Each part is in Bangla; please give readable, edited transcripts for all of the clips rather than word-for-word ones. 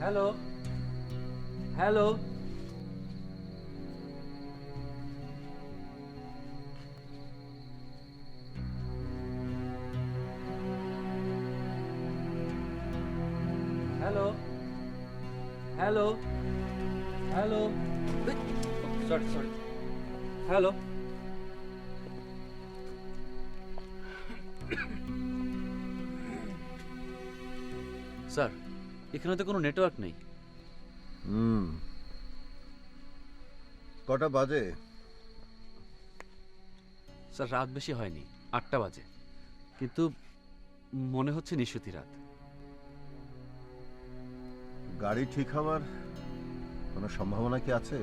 Hello hello hello hello hello sorry sorry hello sir এখানে তো কোনো নেটওয়ার্ক নেই। কটা বাজে? স্যার রাত বেশি হয়নি, 8টা বাজে, কিন্তু মনে হচ্ছে নিশুতি রাত। গাড়ি ঠিক হওয়ার কোনো সম্ভাবনা কি আছে?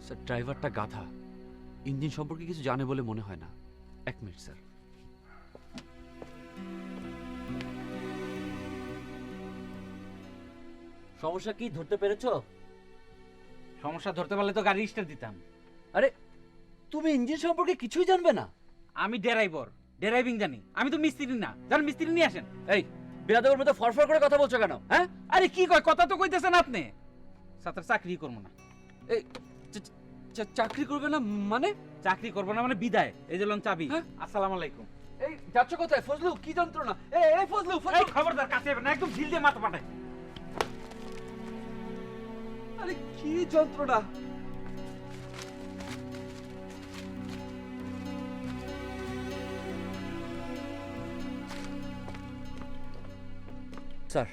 স্যার ড্রাইভারটা গাধা, ইঞ্জিন সম্পর্কে কিছু জানে বলে মনে হয় না। 1 মিনিট স্যার। সমস্যা কি ধরতে পেরেছো? সমস্যা ধরতে পারলে তো গাড়ি স্টার্ট দিতাম। আরে তুমি ইঞ্জিন সম্পর্কে কিছুই জানবে না? আমি ড্রাইভিং জানি, আমি তো মিস্ত্রি না। জান মিস্ত্রি নিয়ে আসেন। এই বিরাদবের মতো ফরফর করে কথা বলছো কেন? হ্যাঁ, আরে কি কয়, কথা তো কইতেছেন আপনি। সাথে চাকরি করবো না। এই চাকরি করবে না মানে? চাকরি করবো না মানে বিদায়। এই যে লোন চাবি। হ্যাঁ? আসসালামু আলাইকুম। এই যাচ্ছ কোথায় ফজলু? কি যন্ত্রণা! এই ফজলু এই ফজলু! খবরদার কাছে যাবেন না, একদম ঢিল দিয়ে মাথা পাঠায়। আরে কি যন্ত্রণা! স্যার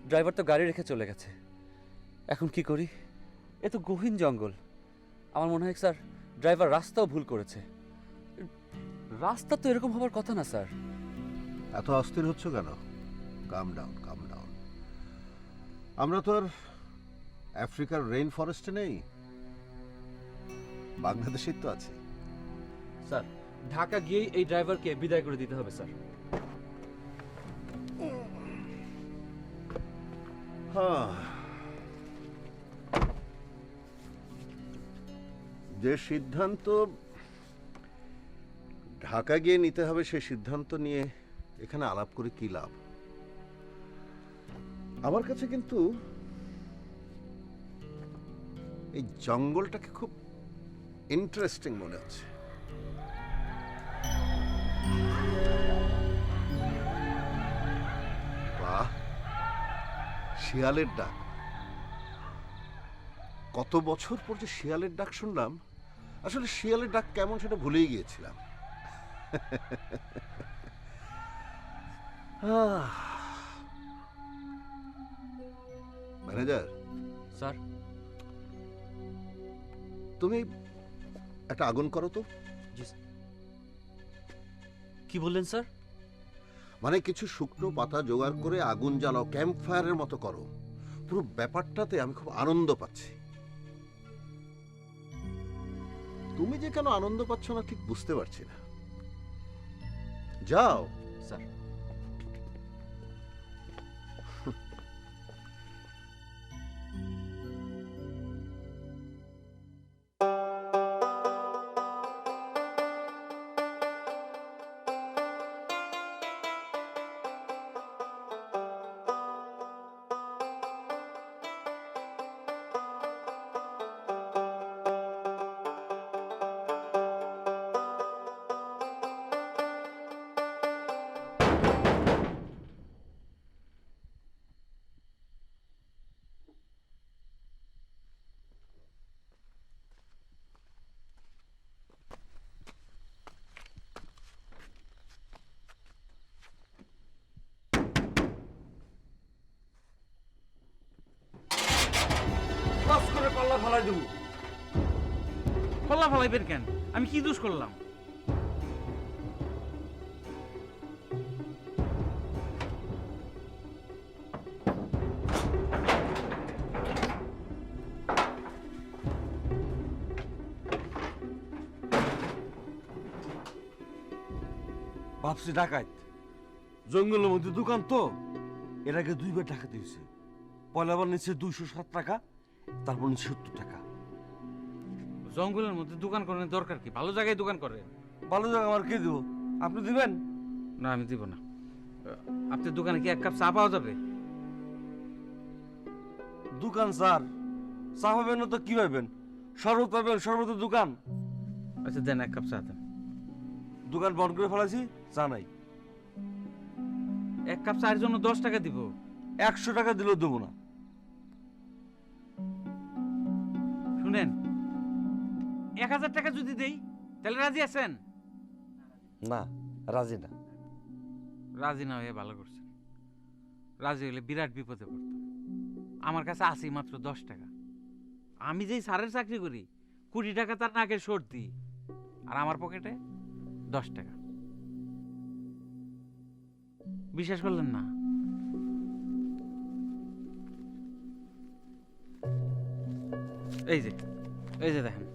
ড্রাইভার তো গাড়ি রেখে চলে গেছে, এখন কি করি? এ তো গহীন জঙ্গল। আমার মনে হয় স্যার ড্রাইভার রাস্তাও ভুল করেছে। রাস্তা তো এরকম হবার কথা না স্যার। এত অস্থির হচ্ছ কেন? কাম ডাউন, কাম ডাউন। আমরা তো আর আফ্রিকার রেইন ফরেস্টে নেই, বাংলাদেশেই তো আছি। স্যার ঢাকা গিয়েই এই ড্রাইভারকে বিদায় করে দিতে হবে স্যার। হ্যাঁ, যে সিদ্ধান্ত ঢাকা গিয়ে নিতে হবে সেই সিদ্ধান্ত নিয়ে এখানে আলাপ করে কি লাভ? আমার কাছে কিন্তু এই জঙ্গলটাকে খুব ইন্টারেস্টিং মনে হচ্ছে। বাহ, শিয়ালের ডাক! কত বছর পর যে শিয়ালের ডাক শুনলাম। আসলে শিয়ালের ডাক কেমন সেটা ভুলেই গিয়েছিলাম। ম্যানেজার, স্যার তুমি একটা আগুন করো তো। জি কি বললেন স্যার? মানে কিছু শুকনো পাতা জোগাড় করে আগুন জ্বালাও, ক্যাম্প ফায়ারের মতো করো। পুরো ব্যাপারটাতে আমি খুব আনন্দ পাচ্ছি। তুমি যে কেন আনন্দ পাচ্ছ না ঠিক বুঝতে পারছি না। যাও। স্যার পাস করে পাল্লা ফালাই দেবো। খোলা ফেলাইবেন কেন? আমি কি দোষ করলাম? ভাবছি ডাকাত, জঙ্গলের মধ্যে দোকান তো, এর আগে 2বার টাকা দিয়েছে। পয়লাবার নিচ্ছে 207 টাকা, তারপর নিচ্ছে 70 টাকা। জঙ্গলের মধ্যে দোকান করার দরকার কি? ভালো জায়গায় দোকান করে। ভালো জায়গা আমার কে দিব? আপনি দিবেন? না আমি দিব না। আপনার দোকানে কি এক কাপ চা পাওয়া যাবে? দোকান স্যার, চা পাবেন না তো কি পাবেন? শরবত পাবেন, শরবতের দোকান। আচ্ছা দেন, এক কাপ চা দেন। দোকান বন্ধ করে ফেলাইছি, চা নাই। এক কাপ চায়ের জন্য 10 টাকা দিব। 100 টাকা দিলেও দেবো না। শুনেন, 1000 টাকা যদি দেই তাহলে রাজি আছেন? না, রাজি না। রাজি না হয়ে ভালো করছেন। রাজি হলে বিরাট বিপদে পড়তাম। আমার কাছে আছে মাত্র 10 টাকা। আমি যেই স্যারের চাকরি করি 20 টাকা তার নাকে শোধ দিই, আর আমার পকেটে 10 টাকা। বিশ্বাস করলেন না? এই যে দেখেন।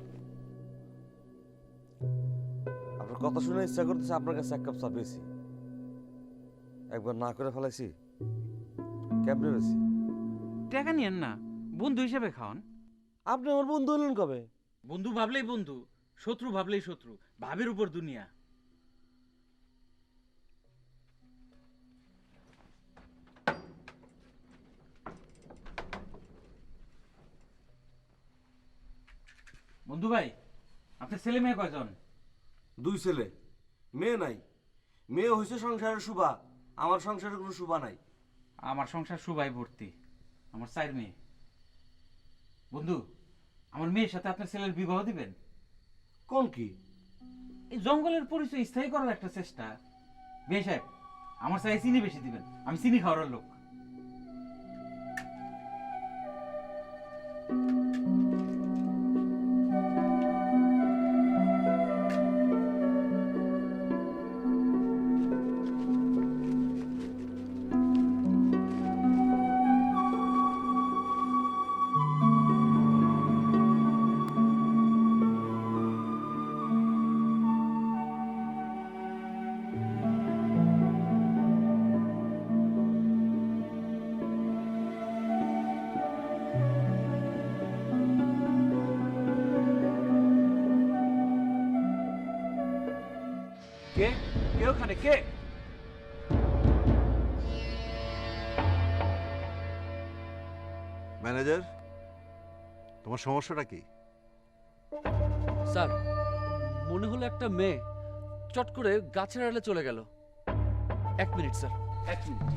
আপনার কথা শুনে ইচ্ছা করতেছে আপনার কাছে এক কাপ চা পেয়েছি, একবার না করে ফেলাইছি। কেমনে পেয়েছি? টাকা নিয়েন না, বন্ধু হিসেবে খাওয়ান। আপনি আমার বন্ধু হলেন কবে? বন্ধু ভাবলেই বন্ধু, শত্রু ভাবলেই শত্রু। ভাবের উপর দুনিয়া। বন্ধু ভাই, আপনার ছেলে মেয়ে কয়জন? 2 ছেলে, মেয়ে নাই। মেয়ে হয়েছে সংসারের শুভা, আমার সংসারের কোনো শুভা নাই। আমার সংসার সুবাই ভর্তি, আমার 4 মেয়ে। বন্ধু, আমার মেয়ের সাথে আপনার ছেলের বিবাহ দিবেন? কোন কি? এই জঙ্গলের পরিচয় স্থায়ী করার একটা চেষ্টা। বিয়ে সাহেব, আমার চাই চিনি বেশি দিবেন, আমি চিনি খাওয়ার লোক। কে কে ওখানে কে? ম্যানেজার, তোমার সমস্যাটা কি? স্যার, মনে হলো একটা মেয়ে চট করে গাছের আড়ালে চলে গেল। 1 মিনিট স্যার, 1 মিনিট।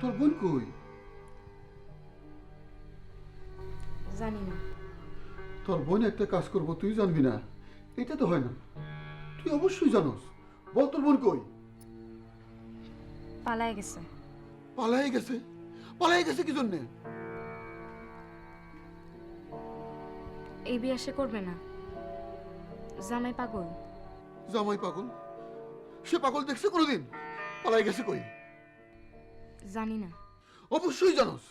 তোর বোন কই? জানি না। তোর বোন একটা কাজ করবো তুই জানবি না, এটা তো হয় না। তুই অবশ্যই জানোস। বল তোর বোন কই? পালায় গেছে। পালাই গেছে? পালাই গেছে কি জন্যে? এই বিয়ে সে করবে না। জামাই পাগল। জামাই পাগল? সে পাগল দেখছে কোনোদিন? পালাই গেছে কই? জানি না। অবশ্যই জানোস।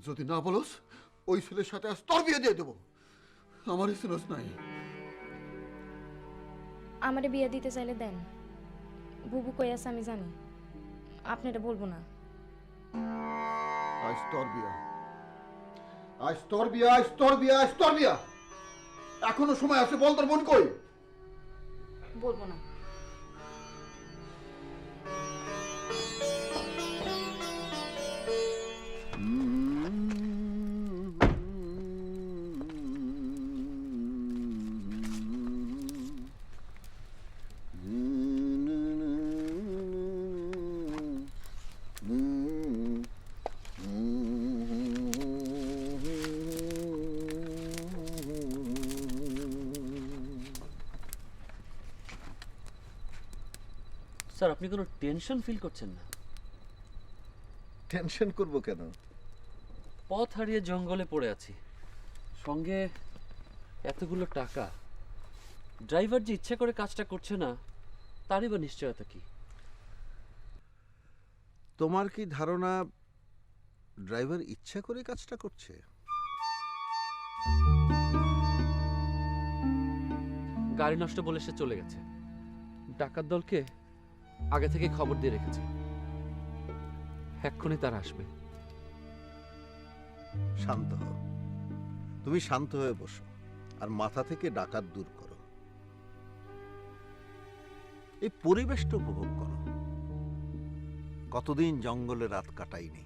যদি না বলস ওই ছেলের সাথে আজ তোর বিয়ে দিয়ে দেবো। আমার সিনস নাই। আমারে বিয়ে দিতে চাইলে দেন। বুবু কই আছে আমি জানি। আপনি এটা বলবো না। আজ তোর বিয়া, আজ তোর বিয়া, আজ তোর বিয়া, আজ তোর বিয়া। এখনো সময় আছে, বল তোর বোন কই? বলবো না। স্যার, আপনি কোনো টেনশন ফিল করছেন না? টেনশন করবো কেন? পথ হারিয়ে জঙ্গলে পড়ে আছি, সঙ্গে এতগুলো টাকা। ড্রাইভার যে ইচ্ছা করে কাজটা করছে না, তারই বা নিশ্চয়তা কি? তোমার কি ধারণা ড্রাইভার ইচ্ছা করে কাজটা করছে? গাড়ি নষ্ট বলে সে চলে গেছে। ডাকাত দলকে আগে থেকে খবর দিয়ে রেখেছে, এক্ষুনি তারা আসবে। শান্ত হও, তুমি শান্ত হয়ে বসো আর মাথা থেকে ডাকাত দূর করো। এই পরিবেশটা উপভোগ করো। কতদিন জঙ্গলে রাত কাটাইনি।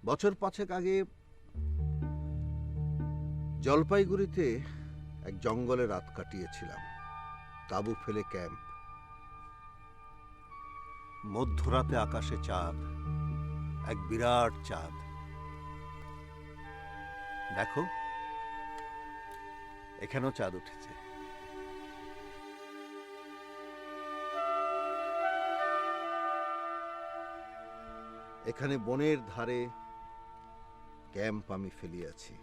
বছর 5 আগে জলপাইগুড়িতে এক জঙ্গলে রাত কাটিয়েছিলাম, তাঁবু ফেলে ক্যাম্প। মধ্যরাতে আকাশে চাঁদ, এক বিরাট চাঁদ। দেখো, এখানেও চাঁদ উঠেছে। এখানে বনের ধারে ক্যাম্প আমি ফেলিয়াছি।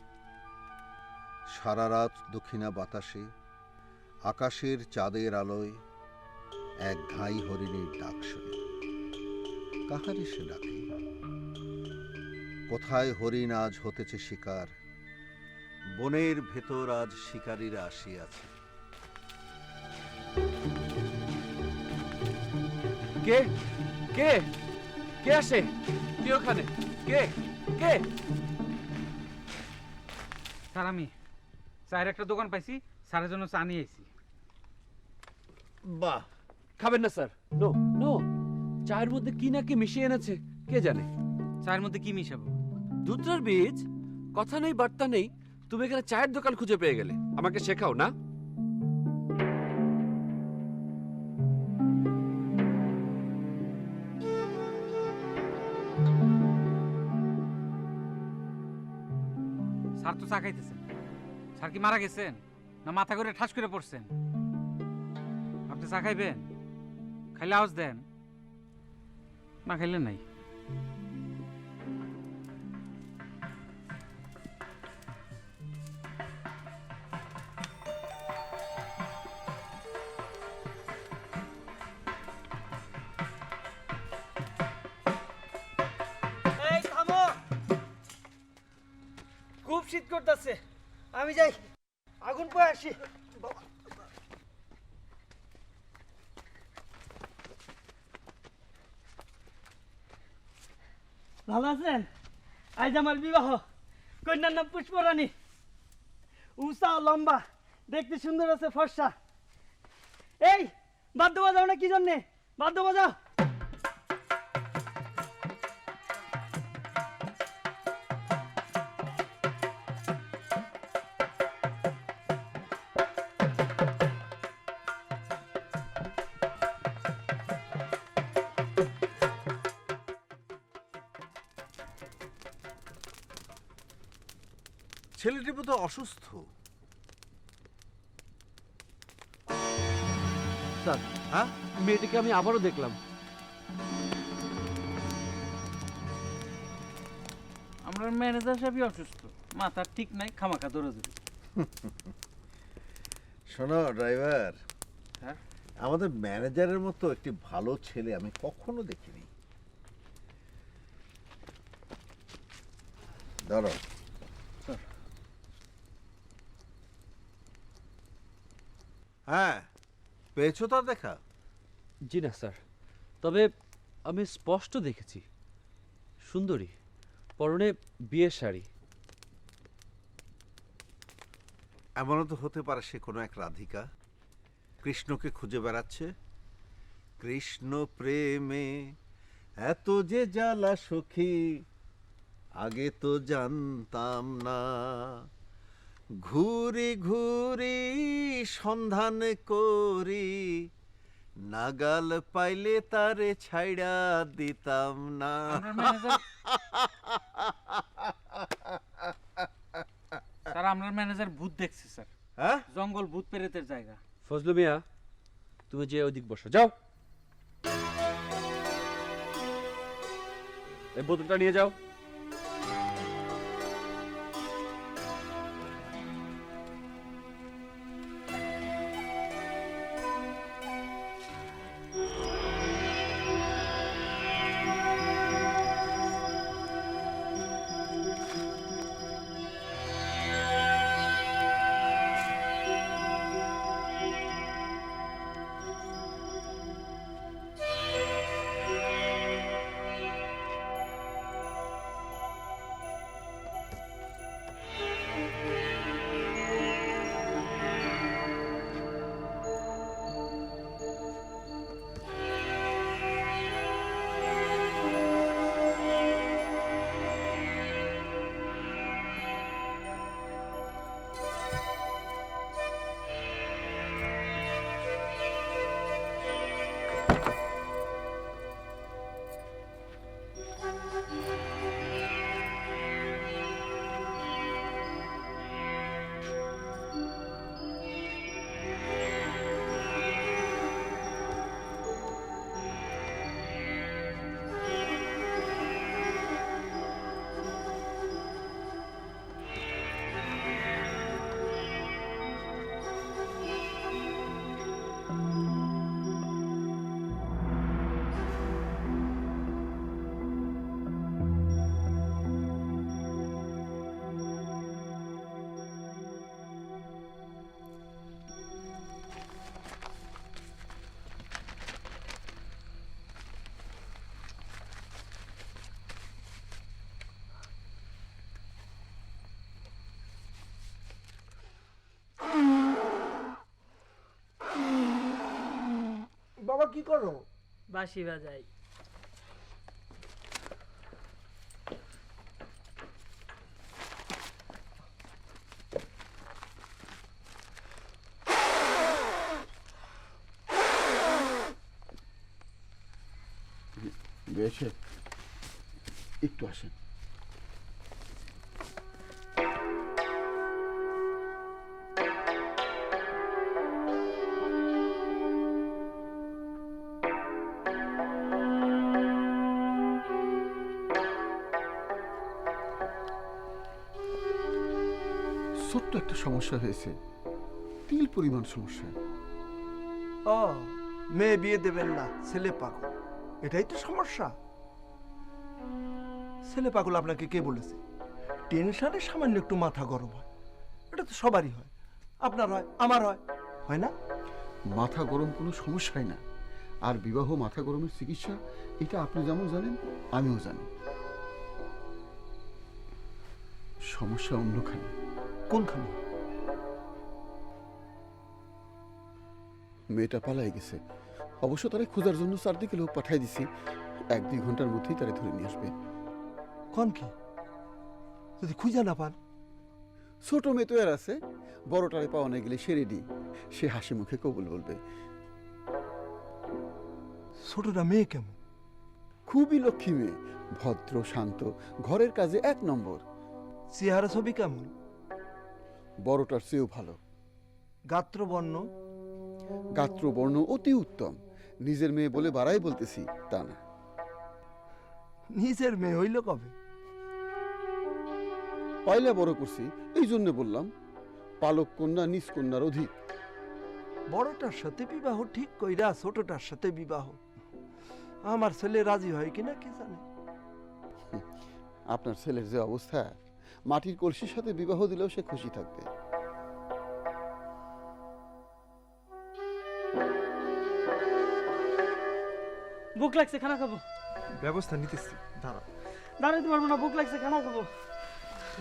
সারা রাত দক্ষিণা বাতাসে, আকাশের চাঁদের আলোয় এক ঘাই হরিণীর ডাক শুনি। কাহারে সে ডাকে? কোথায় হরিণ আজ হতেছে শিকার, বনের ভেতর আজ শিকারীরা আসিয়াছে। কে কে কে আসে? কে ওখানে? কে কে? স্যার আমি চায়ের একটা দোকান পাইছি, স্যারের জন্য চা নিয়ে আইছি। বাহ, খাবেন না স্যার? নো নো, চায়ের মধ্যে কি না কি মিশিয়ে এনেছে কে জানে। চায়ের মধ্যে কি মিশাবো? দুধটার বীজ। কথা নেই বার্তা নেই, তুমি এখানে চায়ের দোকান খুঁজে পেয়ে গেলে। আমাকে শেখাও না। স্যার তো চা খাইতেছেন। স্যার কি মারা গেছেন না মাথা করে ঠাস করে পড়ছেন? আপনি চা খাইবেন? খাইলে আওয়াজ দেন, না খাইলে নাই। এই থামো, খুব শীত করতেছে, আমি যাই আগুন পয়ে আসি। ভালো আছেন? আজ আমার বিবাহ। কন্যার নাম পুষ্পরানী। উষা লম্বা, দেখতে সুন্দর আছে, ফর্সা। এই বাদ্য বাজাও না কি জন্যে? বাদ্য বাজাও। ছেলেটি বোধহয় অসুস্থ। স্যার, হ্যাঁ, মেয়েটিকে আমি আবারও দেখলাম। আমরা ম্যানেজার সাহেবই অসুস্থ, মাথার ঠিক নাই, খামাখা দৌড়াদৌড়ি। শোনো ড্রাইভার, হ্যাঁ? আমাদের ম্যানেজারের মতো একটি ভালো ছেলে আমি কখনো দেখিনি। ধরো। হ্যাঁ, পেয়েছো তার দেখা? জি না স্যার, তবে আমি স্পষ্ট দেখেছি সুন্দরী, পরনে বিয়ের শাড়ি। এমনও তো হতে পারে সে কোনো এক রাধিকা কৃষ্ণকে খুঁজে বেড়াচ্ছে। কৃষ্ণ প্রেমে এত যে জ্বালা সখী, আগে তো জানতাম না। ঘুরি ঘুরি সন্ধান করি, নাগাল পাইলে তারে ছাইড়া দিতাম না। আমরা ম্যানেজার স্যার, আমরা ম্যানেজার ভূত দেখছি স্যার। হ্যাঁ, জঙ্গল ভূত প্রেতের জায়গা। ফজলু মিয়া, তুমি যে ওদিক বসো, যাও। এই বোতলটা নিয়ে যাও। বাবা কি করো? বাঁশি বাজাই। বেশে একটু আসেন। ছোট্ট একটা সমস্যা হয়েছে, তিল পরিমাণ সমস্যা। ও, মেয়ে বিয়ে দেবেন না, ছেলে পাগল, এটাই তো সমস্যা। ছেলে পাগল আপনাকে কে বলেছে? টেনশনে সামান্য একটু মাথা গরম হয়, এটা তো সবারই হয়, আপনার হয়, আমার হয়, হয় না? মাথা গরম কোনো সমস্যাই না। আর বিবাহ মাথা গরমের চিকিৎসা, এটা আপনি যেমন জানেন আমিও জানি। সমস্যা অন্যখানে। কোনখানে? মেয়েটা পালাই গেছে। অবশ্য তারা খোঁজার জন্য চারদিকে লোক পাঠাই দিছি, 1-2 ঘন্টার মধ্যেই তারা ধরে নিয়ে আসবে। কোন কি? যদি খুঁজে না পান? ছোট মেয়ে তো এর আছে, বড়টারে পাওয়া না গেলে সে রেডি, সে হাসি মুখে কবুল বলবে। ছোটটা মেয়ে কেমন? খুবই লক্ষ্মী মেয়ে, ভদ্র শান্ত, ঘরের কাজে 1 নম্বর। চেহারা ছবি কেমন? বড়টার চেয়েও ভালো। গাত্রবর্ণ? গাত্রবর্ণ অতি উত্তম। নিজের মেয়ে বলে বাড়াই বলতেছি তা না। নিজের মেয়ে হইল কবে? পয়লা বড় করছি, এই জন্য বললাম। পালক কন্যা নিজ কন্যার অধিক। বড়টার সাথে বিবাহ ঠিক কইরা ছোটটার সাথে বিবাহ, আমার ছেলে রাজি হয় কিনা কে জানে। আপনার ছেলের যে অবস্থা, মাটির কলসির সাথে বিবাহ দিলেও সে খুশি থাকবে। ভুক লাগছে, খানা খাবো। ব্যবস্থা নিতেছি, দাঁড়া। দাঁড়াইতে পারবো না, ভুক লাগছে, খানা খাবো।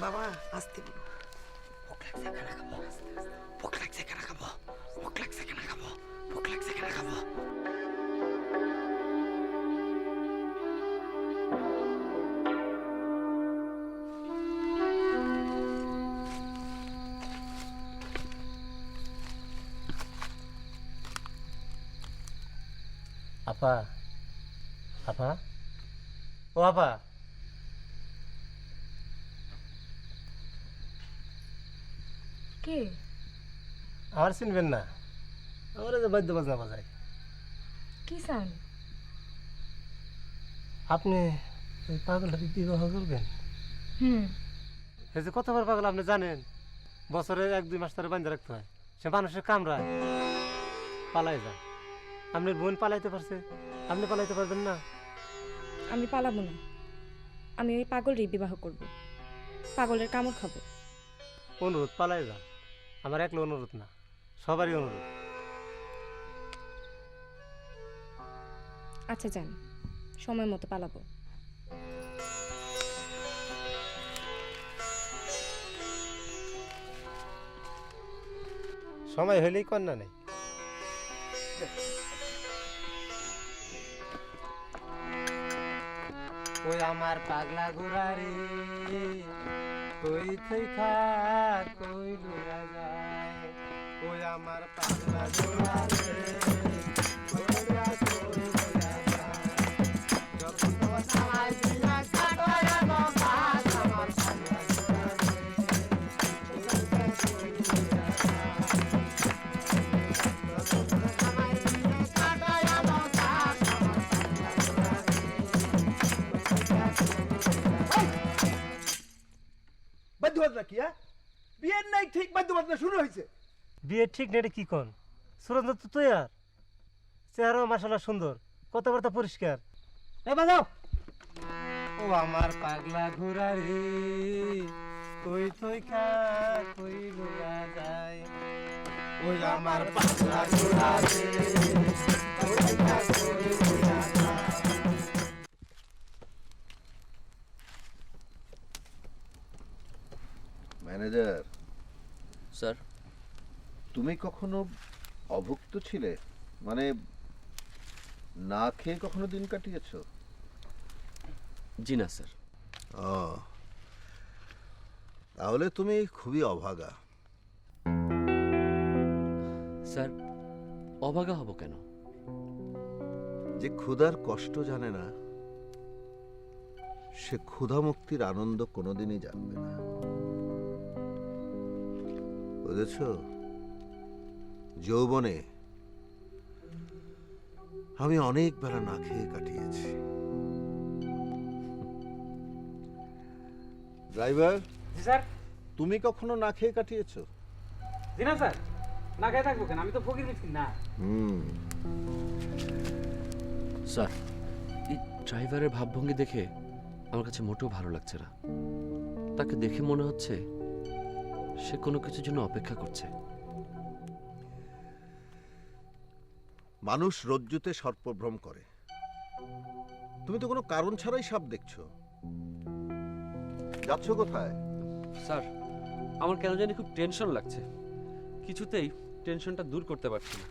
বাবা আসতে বলো, ভুক লাগছে খানা খাবো, ভুক লাগছে খানা খাবো, ভুক লাগছে খানা খাবো, ভুক লাগছে খানা খাবো। আপা, আপা, ও আপা, কে? আমার চিনবেন না? আমার যে বাদ্য বাজনা বাজায়। কি চান? আপনি ওই পাগলটাকে বিবাহ করবেন? হুম। সে যে কতবার পাগল আপনি জানেন? বছরে 1-2 মাস ধরে বান্ধে রাখতে হয়, সে মানুষের কামড়ায়, পালাই যায়। আপনার বোন পালাইতে পারছে, আপনি পালাইতে পারবেন না? আমি পালাবো না, আমি ওই পাগলরই বিবাহ করব, পাগলের কামড় খাবো। অনুরোধ পালাই যান, আমার একলা অনুরোধ না, সবারই অনুরোধ। আচ্ছা যান, সময় মতো পালাবো। সময় হইলেই কন্যা নেই। ওই আমার পাগলা ঘোড়ারে কই থইখা কই লুরা যায়, ওই আমার পাগলা ঘোড়ারে কইরা কই লুরা যায়, যখন তোমার সামাই দিয়া কাটায় নৌকা আমার পাগলা ঘোড়ারে কইরা কই লুরা যায়, যখন তোমার সামাই দিয়া কাটায় নৌকা আমার পাগলা বাদ্যবাজনা কি? বিয়ের নাই ঠিক বাদ্যবাজনা শুরু হয়েছে। বিয়ে ঠিক নেই কি কোন? সুরঞ্জ তো তুই আর চেহারাও মাশাআল্লাহ সুন্দর, কথাবার্তা পরিষ্কার। এ বাজাও। ও আমার পাগলা ঘোড়া রে কই থইকা কই লুয়া যায়, ওই আমার পাগলা ঘোড়া রে কই থইকা কই লুয়া যায়। ম্যানেজার, স্যার, তুমি কখনো অভুক্ত ছিলে? মানে না খেয়ে কখনো দিন কাটিয়েছো? জি না স্যার। ও, তাহলে তুমি খুবই অভাগা। স্যার, অভাগা হব কেন? যে ক্ষুধার কষ্ট জানে না সে ক্ষুধা মুক্তির আনন্দ কোনোদিনই জানবে না, বুঝেছ? যৌবনে আমি অনেক বেলা না খেয়ে কাটিয়েছি। ড্রাইভার, জি স্যার। তুমি কখনো না খেয়ে কাটিয়েছো? জি না স্যার, না খেয়ে থাকবো কেন? আমি তো ফকির মিসকিন না। স্যার, এই ড্রাইভারের ভাবভঙ্গি দেখে আমার কাছে মোটেও ভালো লাগছে না। তাকে দেখে মনে হচ্ছে সে কোনো কিছুর জন্য অপেক্ষা করছে। মানুষ রজ্জুতে সর্পভ্রম করে, তুমি তো কোনো কারণ ছাড়াই সাপ দেখছো। যাচ্ছ কোথায়? স্যার, আমার কেন জানি খুব টেনশন লাগছে, কিছুতেই টেনশনটা দূর করতে পারছি না।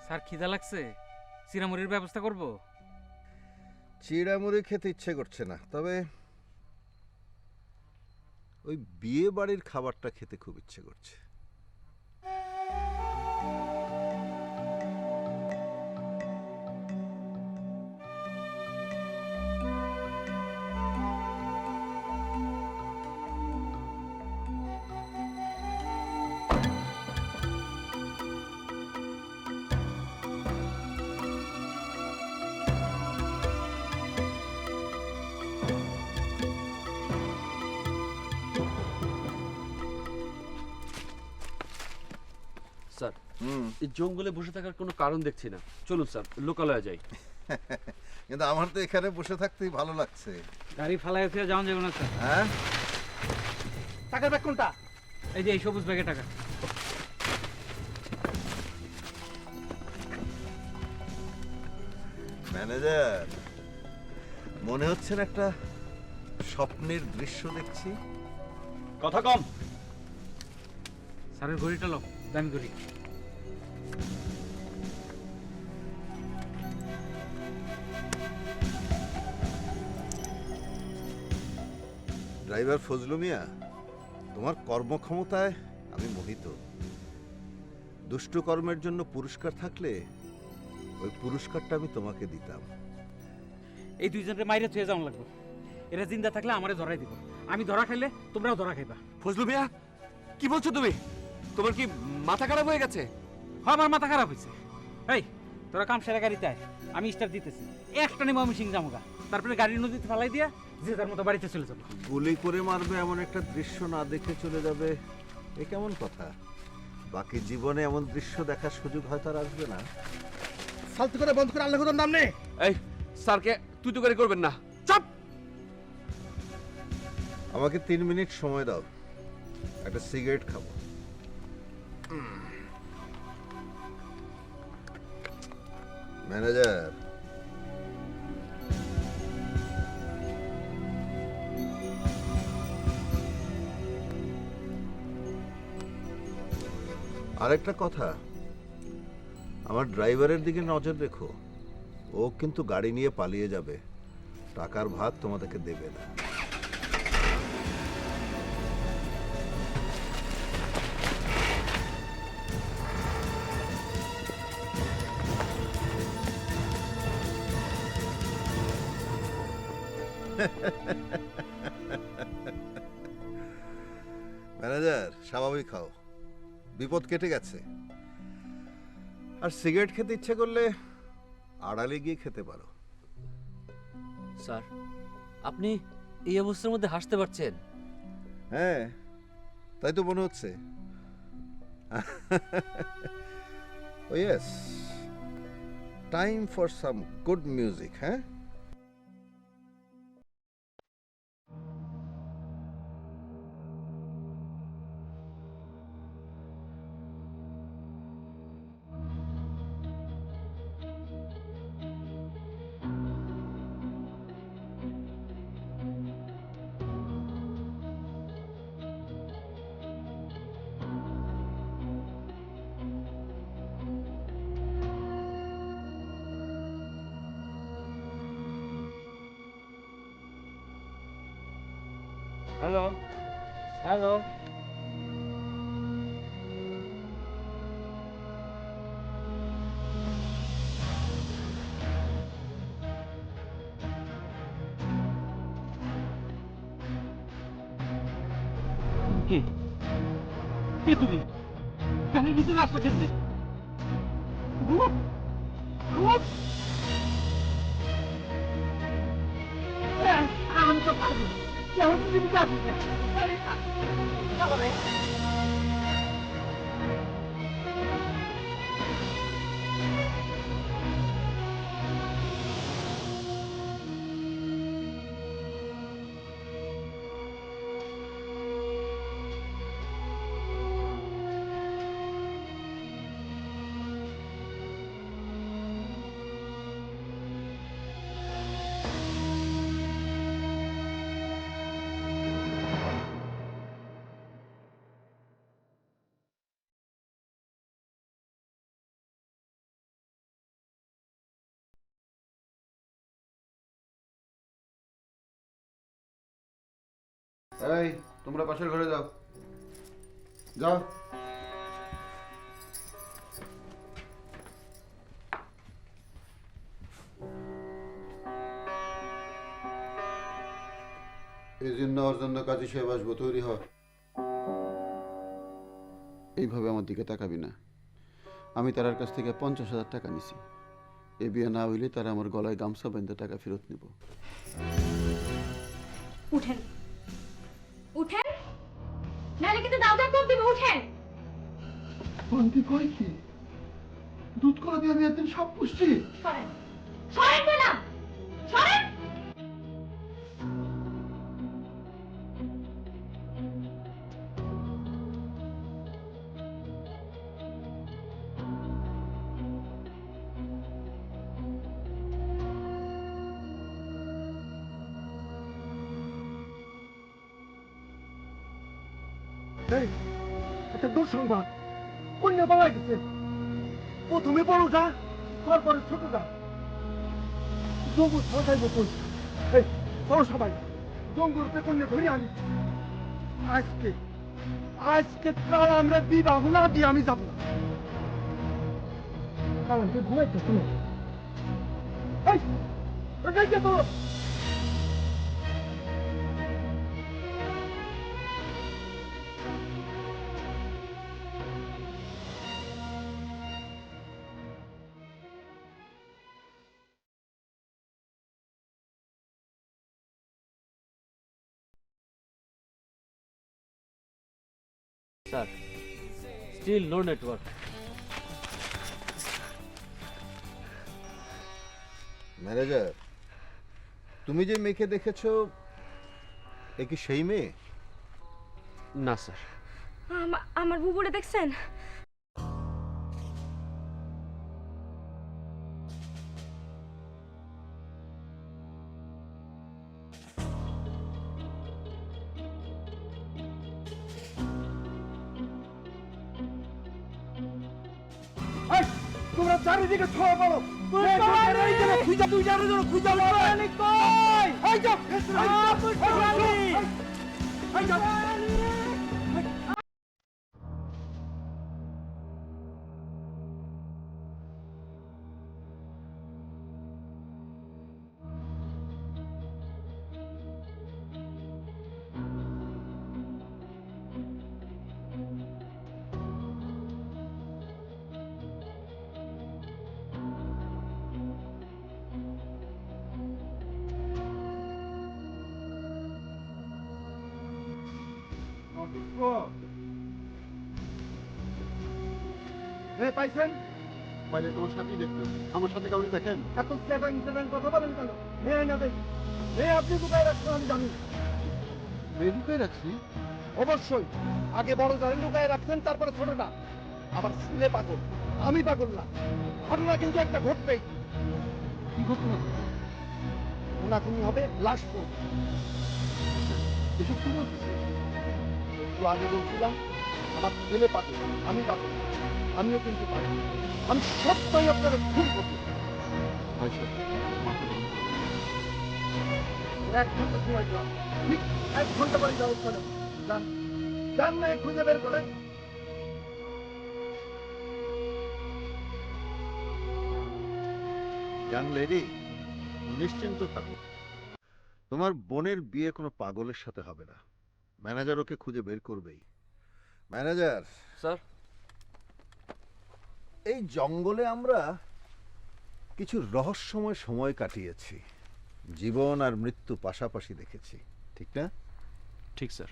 স্যার, খিদা লাগছে, চিরামুড়ির ব্যবস্থা করব? চিড়ামুড়ি খেতে ইচ্ছে করছে না, তবে ওই বিয়ে বাড়ির খাবারটা খেতে খুব ইচ্ছে করছে। স্যার, এই জঙ্গলে বসে থাকার কোনো কারণ দেখছি না। চলুন স্যার, লোকালয়ে যাই। কিন্তু আমার তো এখানে বসে থাকতেই ভালো লাগছে। গাড়ি ফালাই ফিরে যাওয়া যাবে না স্যার। হ্যাঁ, টাকার ব্যাগ কোনটা? এই যে এই সবুজ ব্যাগে টাকা। ম্যানেজার, মনে হচ্ছে না একটা স্বপ্নের দৃশ্য দেখছি? কথা কম। স্যারের ঘড়িটা লো, দামি ঘড়ি। ড্রাইভার ফজলু মিয়া, তোমার কর্মক্ষমতায় আমি মোহিত। দুষ্ট কর্মের জন্য পুরস্কার থাকলে ওই পুরস্কারটা আমি তোমাকে দিতাম। এই দুইজনকে মাইরে থুয়ে যাওয়া লাগবে। এরা জিন্দা থাকলে আমারে ধরাই দিব, আমি ধরা খাইলে তোমরাও ধরা খাইবা। ফজলু মিয়া, কি বলছো তুমি? তোমার কি মাথা খারাপ হয়ে গেছে? হ্যাঁ, আমার মাথা খারাপ হয়েছে। এই, তোরা কাম সেরা গাড়িতে আয়, আমি স্টার্ট দিতেছি। একটা নেবো আমি সিং জামুগা, তারপরে গাড়ি নদীতে ফালাই দিয়া যে তার মতো বাড়িতে চলে যাবো। গুলি করে মারবে এমন একটা দৃশ্য না দেখে চলে যাবে, এ কেমন কথা? বাকি জীবনে এমন দৃশ্য দেখার সুযোগ হয়তো আর আসবে না। ফালতু করে বন্ধ করে, আল্লাহর নাম নে। এই স্যারকে তুই তো গাড়ি করবেন না। চাপ। আমাকে 3 মিনিট সময় দাও, একটা সিগারেট খাবো। ম্যানেজার, আরেকটা কথা, আমার ড্রাইভারের দিকে নজর রেখো। ও কিন্তু গাড়ি নিয়ে পালিয়ে যাবে, টাকার ভাগ তোমাদেরকে দেবে না। ম্যানেজার, স্বাভাবিক হও। বিপদ কেটে গেছে। আর সিগারেট খেতে ইচ্ছে করলে আড়ালে গিয়ে খেতে পারো। স্যার, আপনি এই অবস্থার মধ্যে হাসতে পারছেন? হ্যাঁ, তাই তো মনে হচ্ছে। Oh yes, time for some good music. হ্যাঁ, হ্যালো হ্যালো কি কে তুমি গাড়ির ভিতরে আসছো কেমনে? ভূত ভূত আমি তো পারবো কেমন তুমি কাছে এই, তোমরা পাশের ঘরে যাও, যাও। এই জন্য ওর জন্য কাজী সাহেব আসবো, তৈরি হ। এইভাবে আমার দিকে তাকাবি না। আমি তার কাছ থেকে 50,000 টাকা নিছি। এ বিয়ে না হইলে তারা আমার গলায় গামছা বেঁধে টাকা ফেরত নিব। উঠেন উঠেন, নাহলে কিন্তু দাও দাও কম দিবে। উঠেন। বন্দি কয় কি? দুধ কলা দিয়ে আমি একদিন সব পুষছি। সরেন সরেন বললাম, সরেন। এই একটা দুঃসংবাদ, কন্যা পাওয়া গেছে। প্রথমে বড়টা, তারপরে ছোটটা। জঙ্গল সবাই বকুল, এই বড় সবাই জঙ্গলতে কন্যা ধরে আনি। আজকে আজকে কাল আমরা বিবাহ না দিয়ে আমি যাব না। কাল আমি ঘুমাইতে শুনো। এই ওটাই কে তো sir, still no network. Manager, তুমি যে মেয়েকে দেখেছো, এ কি সেই মেয়ে? না স্যার। আমার বুবুরে দেখছেন? তোমরা চারিদিকে ছড়া পড়ো। খুঁজা তুই জানো যেন খুঁজা কই এই যাও এই যাও। পাইছেন? মানে তোমার সাথেই দেখতেন, আমার সাথে কাউকে দেখেন? এত স্যাটাং স্যাটাং কথা বলেন কেন? না দেখ, আপনি কোথায় রাখছেন আমি জানি। বেরুকে রাখছি। অবশ্যই আগে বড় ধরে লুকায় রাখছেন, তারপরে ছোটটা। আবার ছেলে পাগল, আমি পাগল না। ঘটনা কিন্তু একটা ঘটবেই। কি ঘটনা? খুনাখুনি হবে, লাশ পড়বে। এসব কি বলছিস? একটু আগে বলছিলাম আমার ছেলে পাগল, আমি পাগল না। আমিও কিন্তু পাগল। আমি সবটাই আপনার ভুল করতে চাই। ভাই সাহেব, মাথা গরম করবেন না। 1 ঘন্টা সময় দিলাম, ঠিক 1 ঘন্টা পরে যাওয়ার পরে যান, যান না খুঁজে বের করেন। ইয়াং লেডি, নিশ্চিন্ত থাকো, তোমার বোনের বিয়ে কোনো পাগলের সাথে হবে না। ম্যানেজার ওকে খুঁজে বের করবেই। Manager sir. এই জঙ্গলে আমরা কিছু রহস্যময় সময় কাটিয়েছি, জীবন আর মৃত্যু পাশাপাশি দেখেছি, ঠিক না? ঠিক স্যার।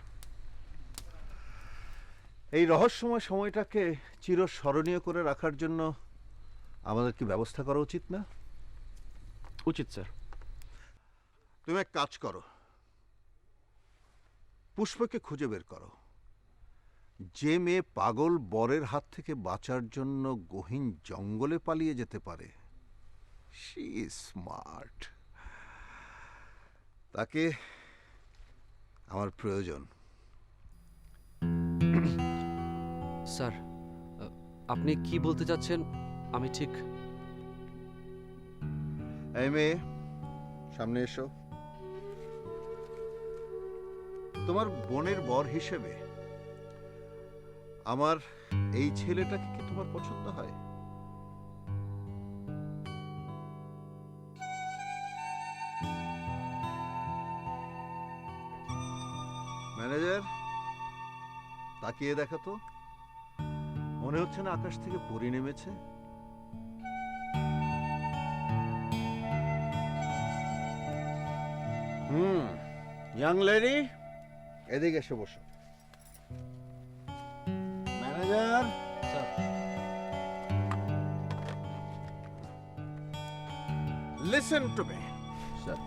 এই রহস্যময় সময়টাকে চিরস্মরণীয় করে রাখার জন্য আমাদের কি ব্যবস্থা করা উচিত না? উচিত স্যার। তুমি এক কাজ করো, পুষ্পকে খুঁজে বের করো। যে মেয়ে পাগল বরের হাত থেকে বাঁচার জন্য গহীন জঙ্গলে পালিয়ে যেতে পারে, শি ইজ স্মার্ট, তাকে আমার প্রয়োজন। স্যার, আপনি কি বলতে চাচ্ছেন আমি ঠিক? এই মেয়ে, সামনে এসো। তোমার বোনের বর হিসেবে আমার এই ছেলেটাকে কি তোমার পছন্দ হয়? ম্যানেজার, তাকিয়ে দেখো তো, মনে হচ্ছে না আকাশ থেকে পরি নেমেছে? ইয়াং লেডি, এদিকে এসে বসো। Manager, sir. Listen to me. Sir.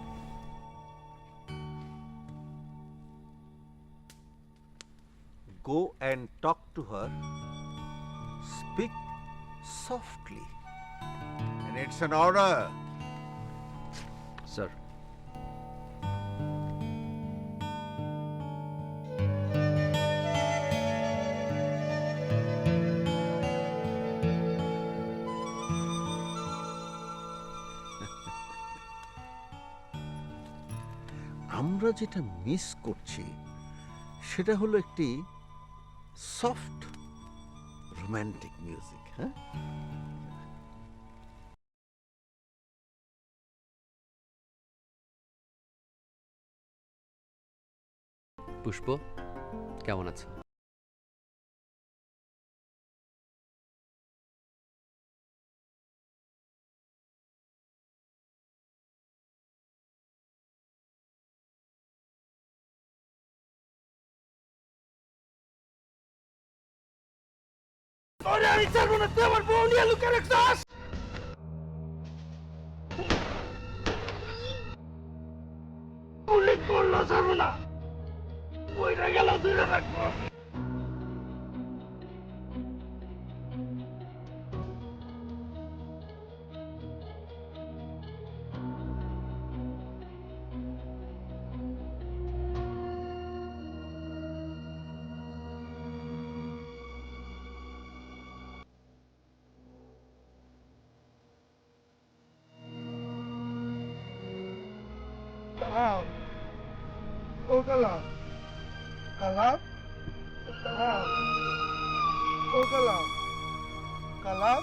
Go and talk to her. Speak softly. And it's an order. Sir. আমরা যেটা মিস করছি সেটা হলো একটি সফট রোমান্টিক মিউজিক। হ্যাঁ, পুষ্প কেমন আছে? ওরে আমি ছাড়বো না, তুই আমার বউ নিয়ে লুকিয়ে রাখছিস। পুলিশ করলো, ছাড়বো না। ওইটা গেল, দূরে রাখবো। Kalam. Oh kalam. Kalam. Kalam. Oh kalam. Kalam.